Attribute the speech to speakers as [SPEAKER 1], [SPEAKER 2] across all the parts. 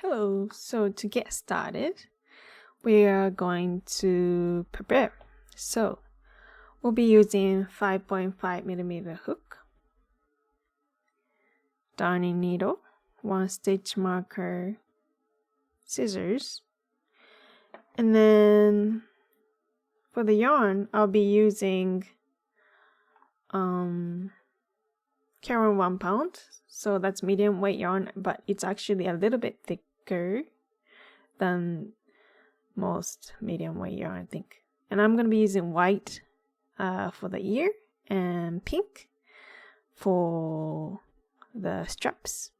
[SPEAKER 1] Hello, so to get started, we are going to prepare. So we'll be using 5.5mm hook, darning needle, 1 stitch marker, scissors, and then for the yarn, I'll be using Caron 1 pound. So that's medium weight yarn, but it's actually a little bit thicker than most medium weight yarn, I think. And I'm going to be using white for the ear and pink for the straps.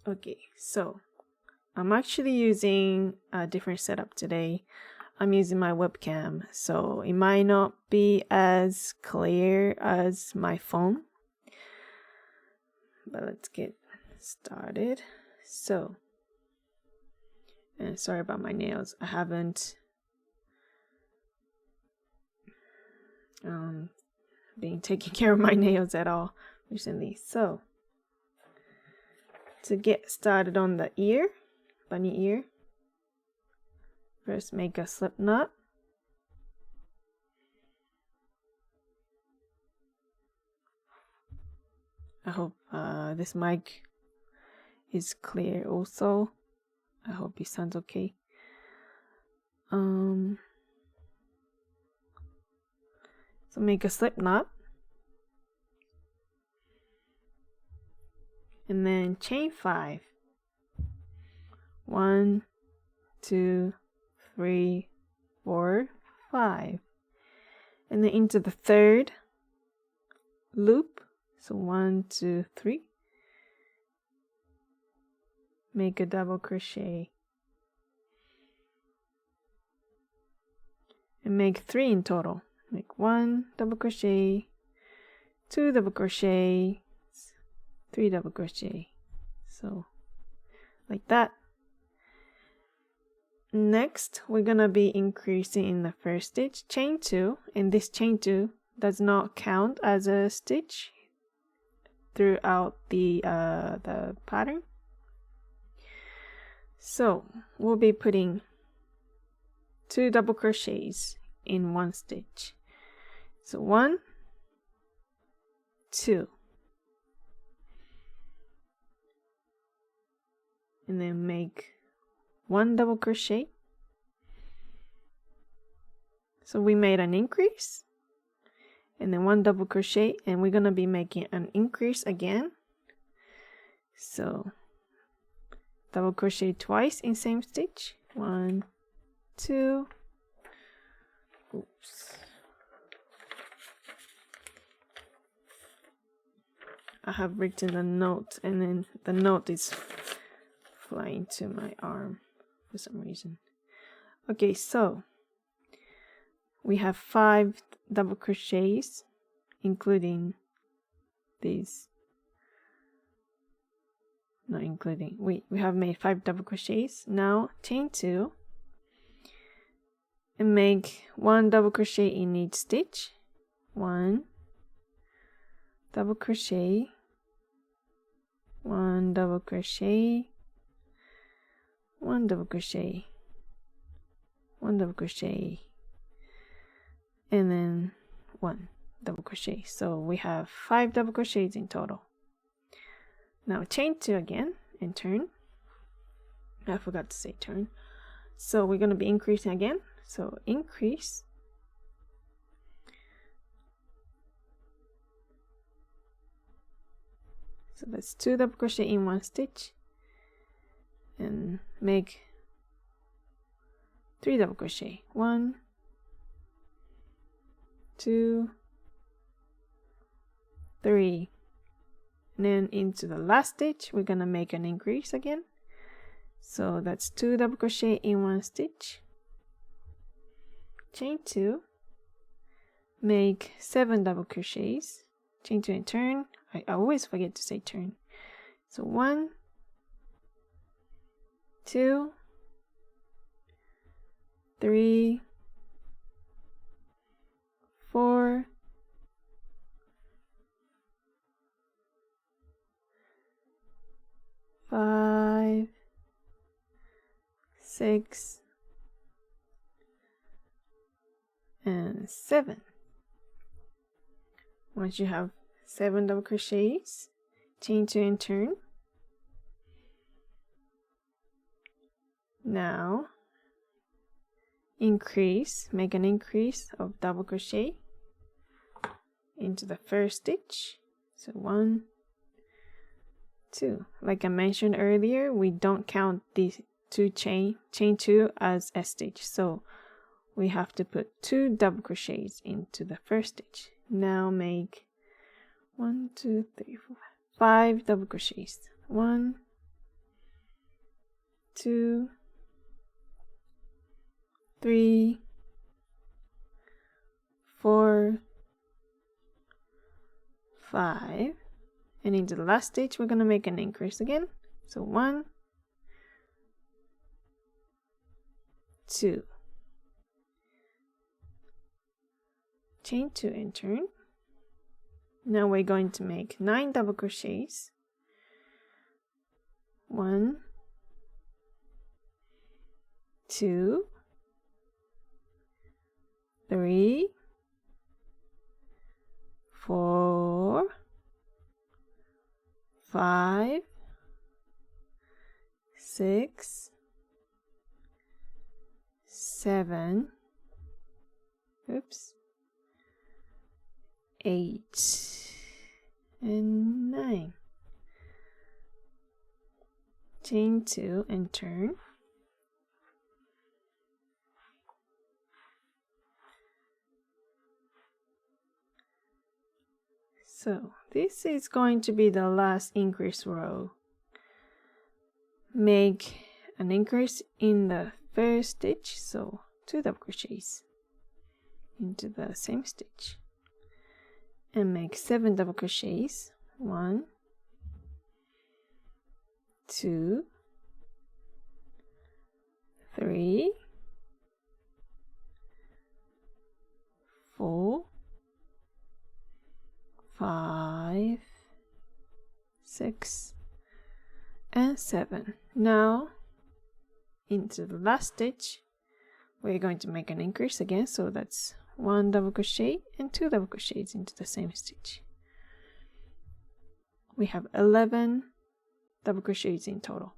[SPEAKER 1] Okay, so I'm actually using a different setup today. I'm using my webcam, so it might not be as clear as my phone. But let's get started. So, and sorry about my nails. I haven't been taking care of my nails at all recently. So, to get started on the ear, bunny ear, first make a slip knot. I hope this mic is clear also. I hope it sounds okay. So make a slip knot. And then chain 5. 1, 2, 3, 4, 5. And then into the third loop. So 1, 2, 3. Make a double crochet. And make 3 in total. Make 1 double crochet, 2 double crochet, 3 double crochet. So like that. Next, we're gonna be increasing in the first stitch, chain 2, and this chain 2 does not count as a stitch throughout the pattern. So we'll be putting 2 double crochets in 1 stitch. So 1, 2, and then make 1 double crochet. So we made an increase and then 1 double crochet, and we're gonna be making an increase again. So double crochet twice in same stitch. 1, 2. Oops. I have written a note and then the note is flying to my arm for some reason. Okay, so we have 5 double crochets, including these. Not including. We have made 5 double crochets. Now chain 2 and make 1 double crochet in each stitch. 1 double crochet, 1 double crochet, 1 double crochet, 1 double crochet, and then 1 double crochet. So we have 5 double crochets in total. Now chain 2 again and turn. I forgot to say turn. So we're going to be increasing again. So increase. So that's 2 double crochet in 1 stitch and make 3 double crochet. 1, 2, 3. And then into the last stitch, we're gonna make an increase again. So that's 2 double crochet in 1 stitch. Chain 2. Make 7 double crochets. Chain 2 and turn. I always forget to say turn. So 1, 2, 3, 4, 5, 6 and 7. Once you have 7 double crochets, chain 2 and turn. Now increase, make an increase of double crochet into the first stitch. So 1, 2. Like I mentioned earlier, we don't count these two chain 2 as a stitch, so we have to put 2 double crochets into the first stitch. Now make 1, 2, 3, 4, 5 double crochets. 1, 2, 3, 4, 5, and into the last stitch we're going to make an increase again. So 1, 2, chain 2 and turn. Now we're going to make 9 double crochets. 1, 2, 3, 4, 5, 6, 7, 8 and 9. Chain 2 and turn. So this is going to be the last increase row. Make an increase in the first stitch, so 2 double crochets into the same stitch, and make 7 double crochets. 1, 2, 3, 4, 5, 6, and 7. Now into the last stitch we're going to make an increase again, so that's 1 double crochet and 2 double crochets into the same stitch. We have 11 double crochets in total.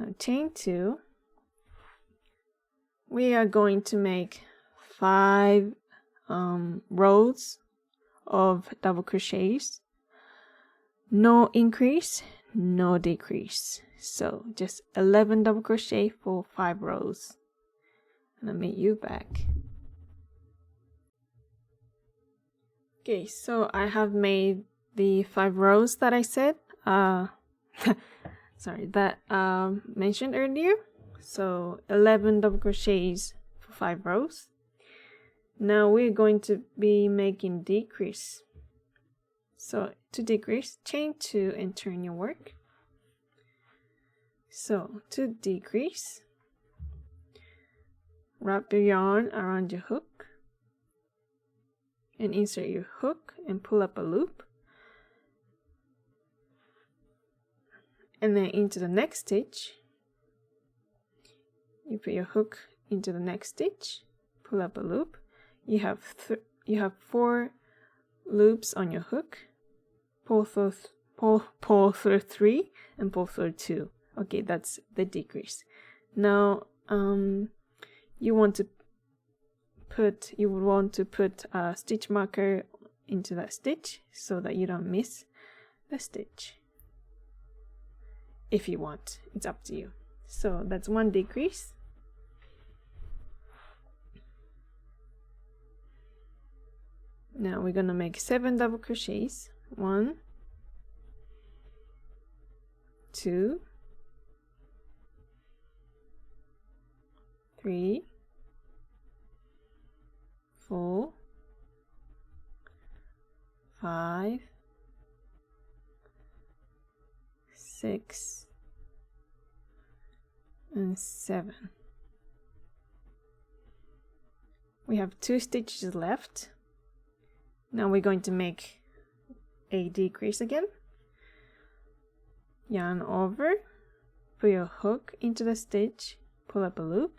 [SPEAKER 1] Now chain 2, we are going to make 5 rows of double crochets. No increase, no decrease. So just 11 double crochet for 5 rows. And I'll meet you back. Okay, so I have made the 5 rows that I said sorry, that mentioned earlier. So 11 double crochets for 5 rows. Now we're going to be making decrease. So to decrease, chain 2 and turn your work. So to decrease, wrap your yarn around your hook and insert your hook and pull up a loop. And then into the next stitch, you put your hook into the next stitch, pull up a loop. You have 4 loops on your hook. Pull through 3 and pull through 2. Okay, that's the decrease. Now you would want to put a stitch marker into that stitch so that you don't miss the stitch. If you want, it's up to you. So that's 1 decrease. Now we're gonna make 7 double crochets. 1, 2, 3, 4, 5, 6, and 7. We have 2 stitches left. Now we're going to make a decrease again. Yarn over, put your hook into the stitch, pull up a loop,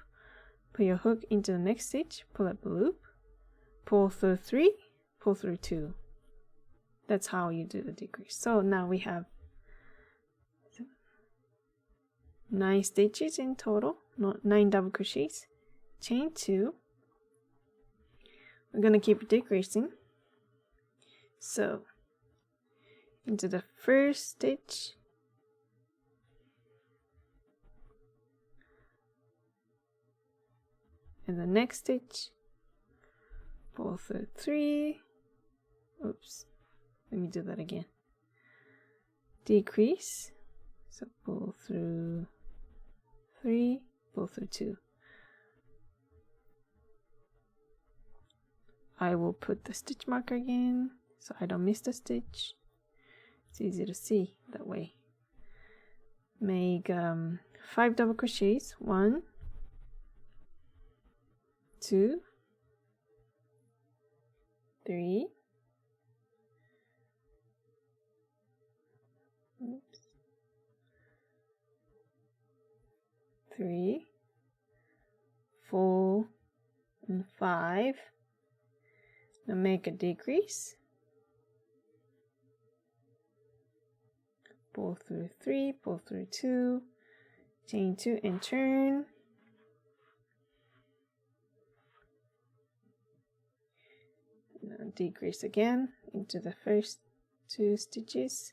[SPEAKER 1] put your hook into the next stitch, pull up a loop, pull through 3, pull through 2. That's how you do the decrease. So now we have 9 stitches in total, not 9 double crochets, chain 2. We're going to keep decreasing. So into the first stitch, and the next stitch, pull through 3, oops, let me do that again, decrease, so pull through 3, pull through 2. I will put the stitch marker again so I don't miss the stitch. It's easy to see that way. Make 5 double crochets, 1, 2, 3, oops, 3, 4, and 5. Now make a decrease. Pull through 3, pull through 2, chain 2 and turn. Now decrease again into the first 2 stitches.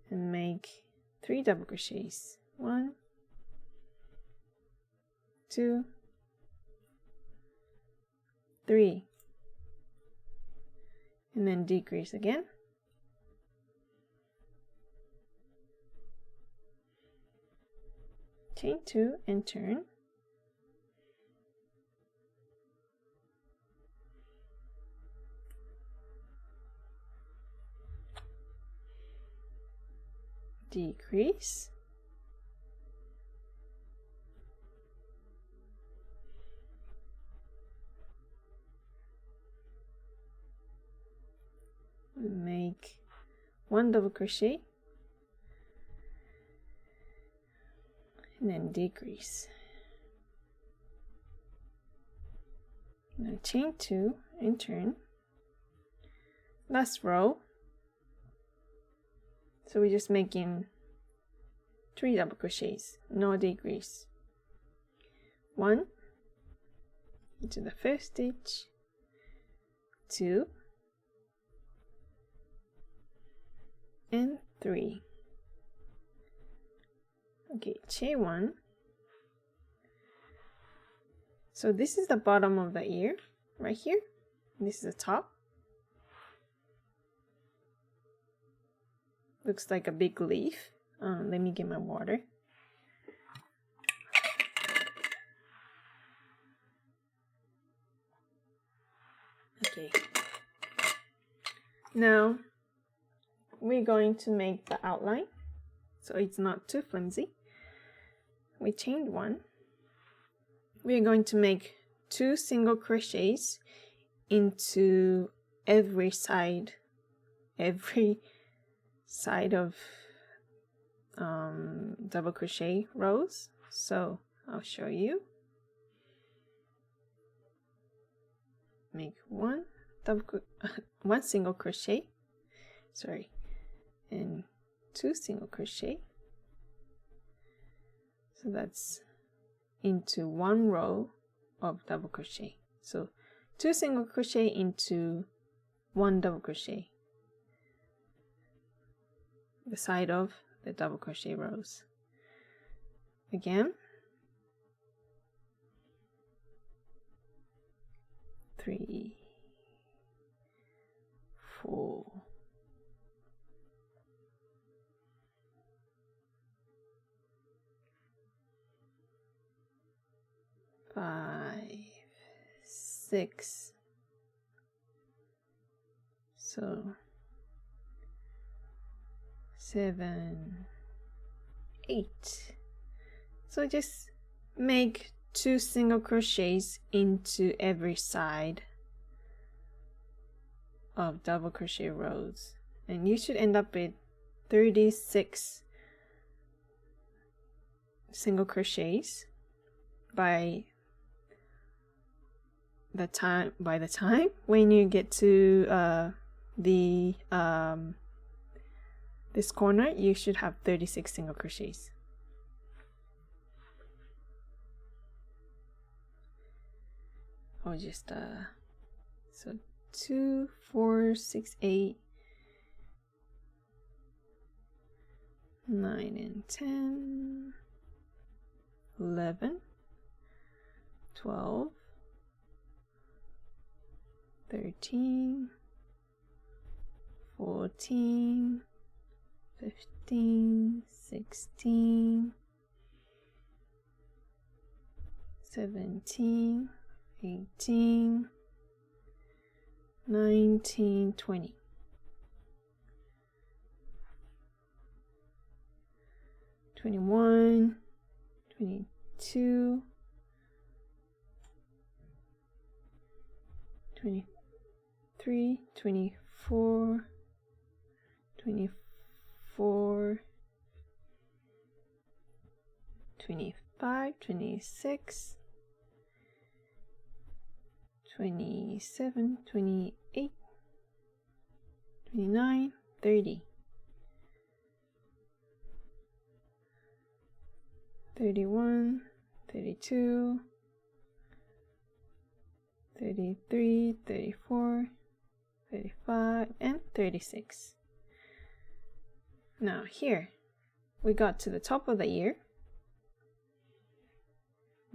[SPEAKER 1] And make 3 double crochets. 1, 2, 3. And then decrease again. Chain 2 and turn. Decrease. Make 1 double crochet and then decrease. Now chain 2 and turn. Last row, so we're just making 3 double crochets, no decrease. 1 into the first stitch, 2, and 3. Okay, chain 1. So this is the bottom of the ear right here. This is the top. Looks like a big leaf. Let me get my water. Okay. Now we're going to make the outline so it's not too flimsy. We chained 1. We're going to make 2 single crochets into every side of double crochet rows. So I'll show you. Make 1 single crochet, sorry, and 2 single crochet. So that's into 1 row of double crochet. So 2 single crochet into 1 double crochet, the side of the double crochet rows. Again, 3, 4, 5, 6. So 7, 8. So just make 2 single crochets into every side of double crochet rows, and you should end up with 36 single crochets by the time when you get to this corner. You should have 36 single crochets. Or just so 2, 4, 6, 8, 9 and 10, 11, 12, 13, 14, 15, 16, 17, 18, 19, 20. 21, 22, 23, 24, 24, 25, 26, 27, 28, 29, 30, 31, 32, 33, 34, 35, and 36. Now here, we got to the top of the ear.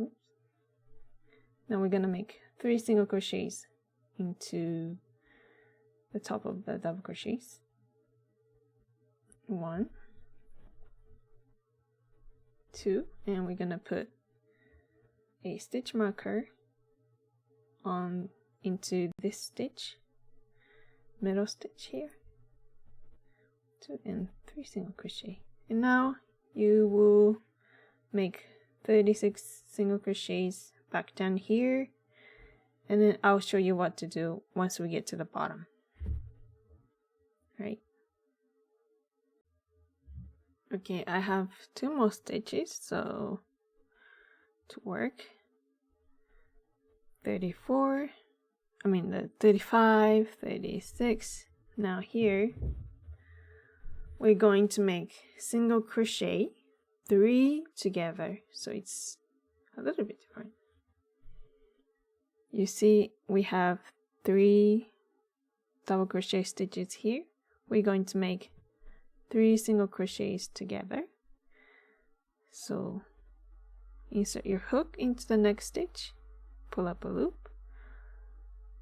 [SPEAKER 1] Oops. Now we're gonna make 3 single crochets into the top of the double crochets. 1, 2, and we're gonna put a stitch marker on into this stitch, middle stitch here. 2 and 3 single crochet, and now you will make 36 single crochets back down here, and then I'll show you what to do once we get to the bottom. Right. Okay, I have 2 more stitches, so to work 34, the 35, 36. Now here we're going to make single crochet 3 together, so it's a little bit different. You see we have 3 double crochet stitches here. We're going to make 3 single crochets together. So insert your hook into the next stitch, pull up a loop,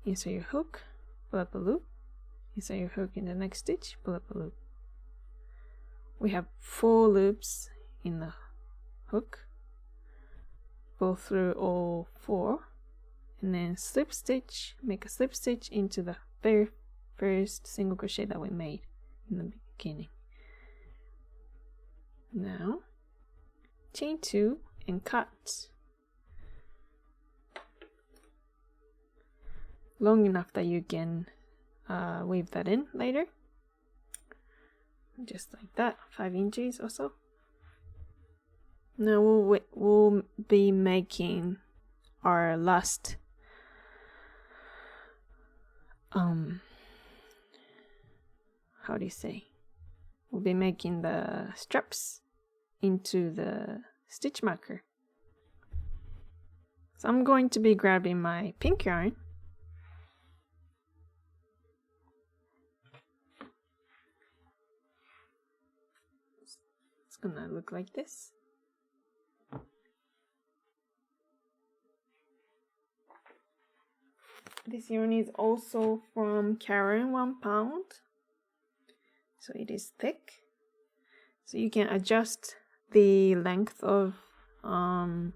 [SPEAKER 1] insert your hook, pull up a loop, insert your hook in the next stitch, pull up a loop. We have 4 loops in the hook, pull through all 4, and then slip stitch, make a slip stitch into the very first single crochet that we made in the beginning. Now chain 2 and cut long enough that you can weave that in later, just like that, 5 inches or so. Now we'll be making our last how do you say? We'll be making the straps into the stitch marker. So I'm going to be grabbing my pink yarn. It's gonna look like this. This yarn is also from Karen 1 pound, so it is thick, so you can adjust the length of the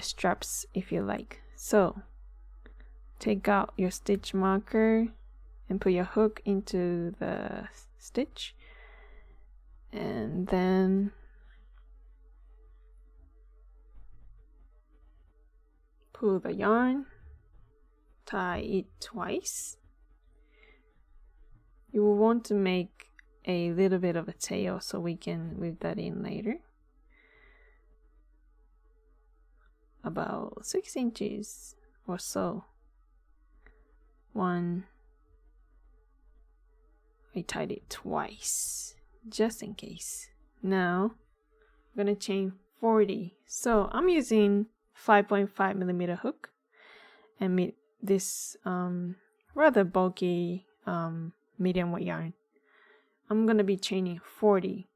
[SPEAKER 1] straps if you like. So take out your stitch marker and put your hook into the stitch, and then pull the yarn, tie it twice. You will want to make a little bit of a tail so we can weave that in later. About 6 inches or so. One, I tied it twice just in case. Now I'm gonna chain 40. So I'm using 5.5mm hook and this rather bulky medium weight yarn. I'm gonna be chaining 40.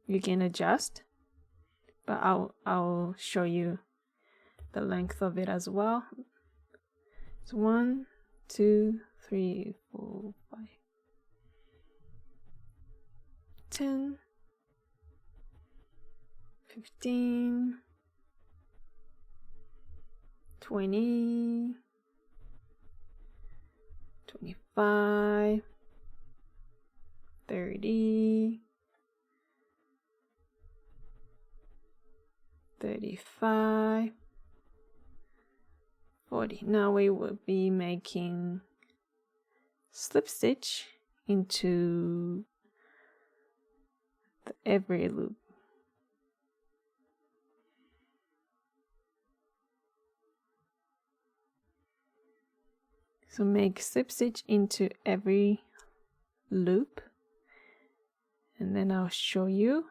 [SPEAKER 1] You can adjust, but I'll show you the length of it as well. So 1, 2, 3, 4, 5, 10, 15, 20, 25, 30, 35, 40. Now we will be making slip stitch into every loop. So make slip stitch into every loop, and then I'll show you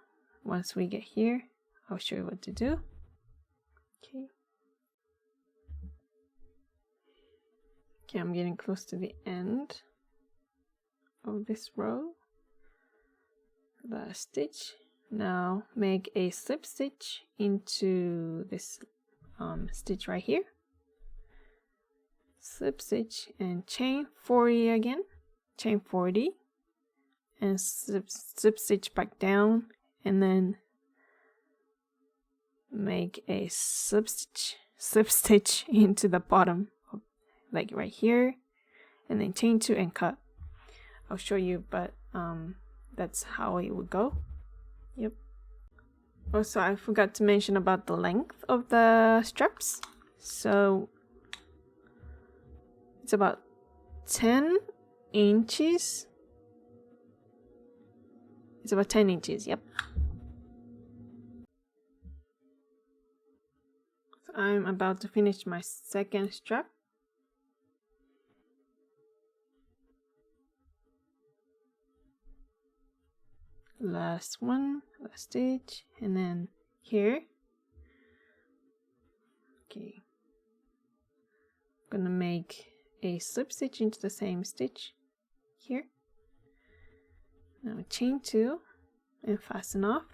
[SPEAKER 1] once we get here. I'll show you what to do. Okay. Okay, I'm getting close to the end of this row. Last stitch. Now make a slip stitch into this stitch right here. Slip stitch and chain 40 again. Chain 40 and slip stitch back down, and then make a slip stitch into the bottom, like right here, and then chain 2 and cut. I'll show you, but that's how it would go. Yep. Also, I forgot to mention about the length of the straps. So it's about 10 inches. It's about 10 inches, yep. So I'm about to finish my second strap. Last one, last stitch, and then here. Okay. I'm gonna make a slip stitch into the same stitch here. Now chain 2 and fasten off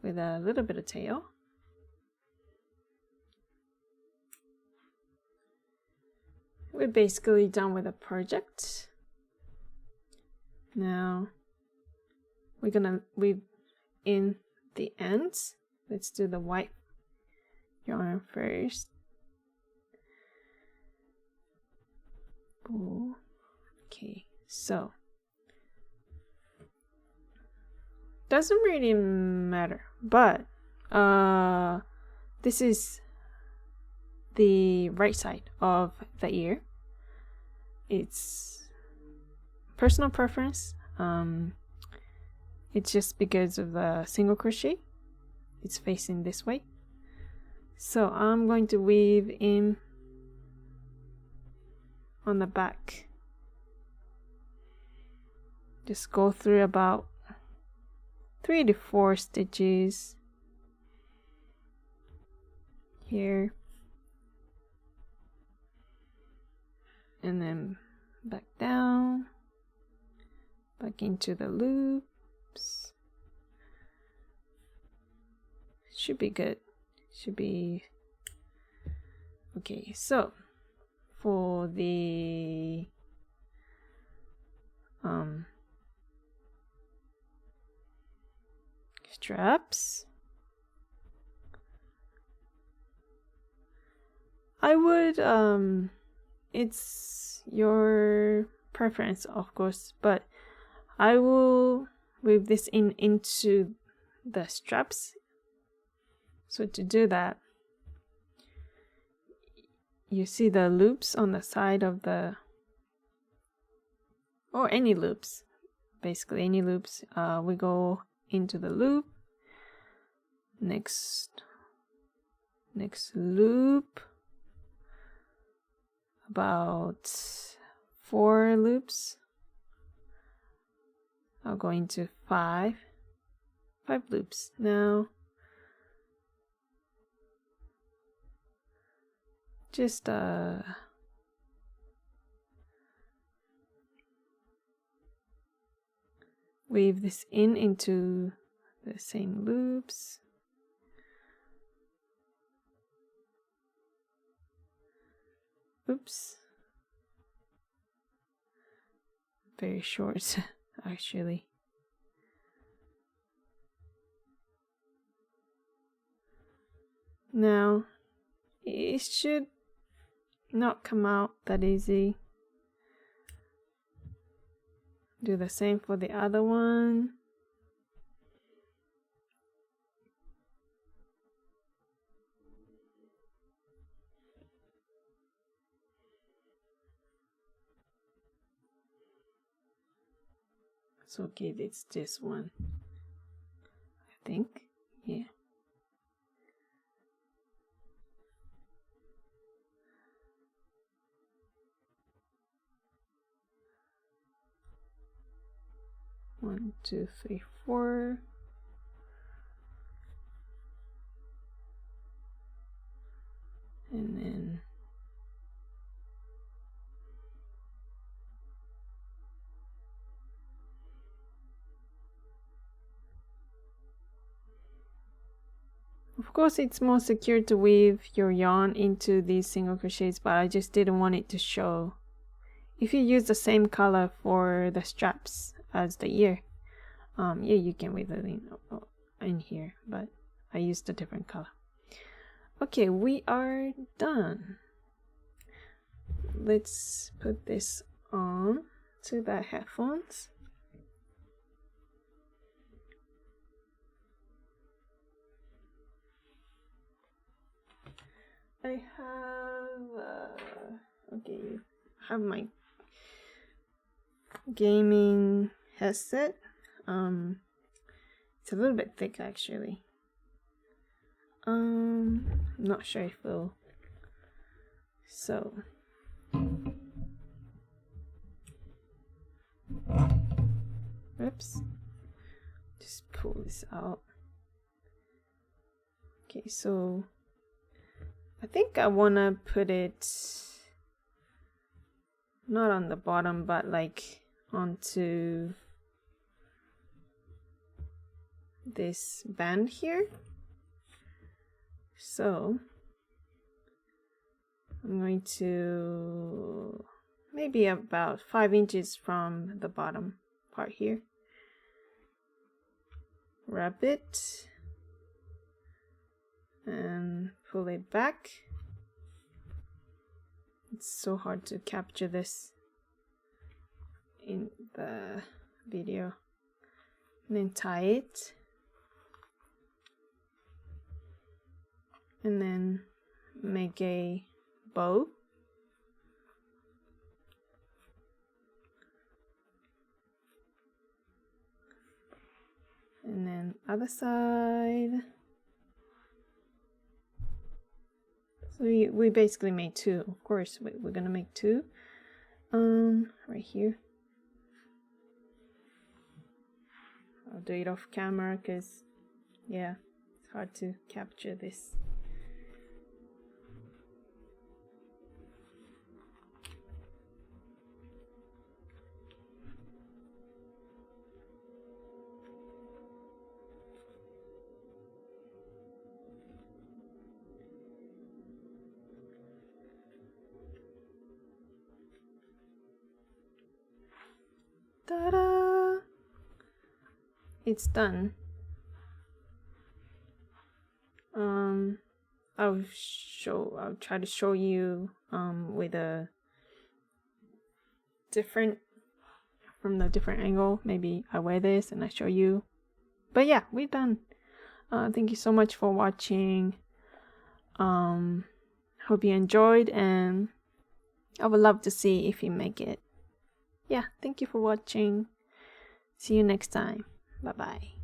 [SPEAKER 1] with a little bit of tail. We're basically done with the project. Now we're gonna weave in the ends. Let's do the white yarn first. Ooh. Okay, so doesn't really matter, but this is the right side of the ear. It's personal preference. It's just because of the single crochet, it's facing this way. So I'm going to weave in on the back. Just go through about 3 to 4 stitches here, and then back down, back into the loops. Should be good. Should be okay. So for the straps, I would it's your preference, of course, but I will weave this into the straps. So to do that, you see the loops on the side of the, or any loops, basically any loops. We go into the loop, next loop, about 4 loops. I'll go into 5 loops. Now just weave this into the same loops. Oops. Very short, actually. Now, it should not come out that easy. Do the same for the other one. So okay, it's this one, I think. Yeah. One, two, three, 4. And then of course it's more secure to weave your yarn into these single crochets, but I just didn't want it to show. If you use the same color for the straps as the ear, yeah, you can weave it in here, but I used a different color. Okay, we are done. Let's put this on to the headphones. I have okay, I have my gaming headset. It's a little bit thick actually. Not sure if it'll. So oops, just pull this out. Okay, so I think I wanna put it not on the bottom, but like onto this band here. So I'm going to maybe about 5 inches from the bottom part here. Wrap it and pull it back. It's so hard to capture this in the video. And then tie it. And then make a bow. And then other side. So we basically made 2. Of course, we're gonna make 2. Right here. I'll do it off camera because, yeah, it's hard to capture this. Ta-da! It's done. I'll try to show you with a different, from the different angle. Maybe I wear this and I show you. But yeah, we're done. Thank you so much for watching. Hope you enjoyed, and I would love to see if you make it. Yeah, thank you for watching. See you next time. Bye bye.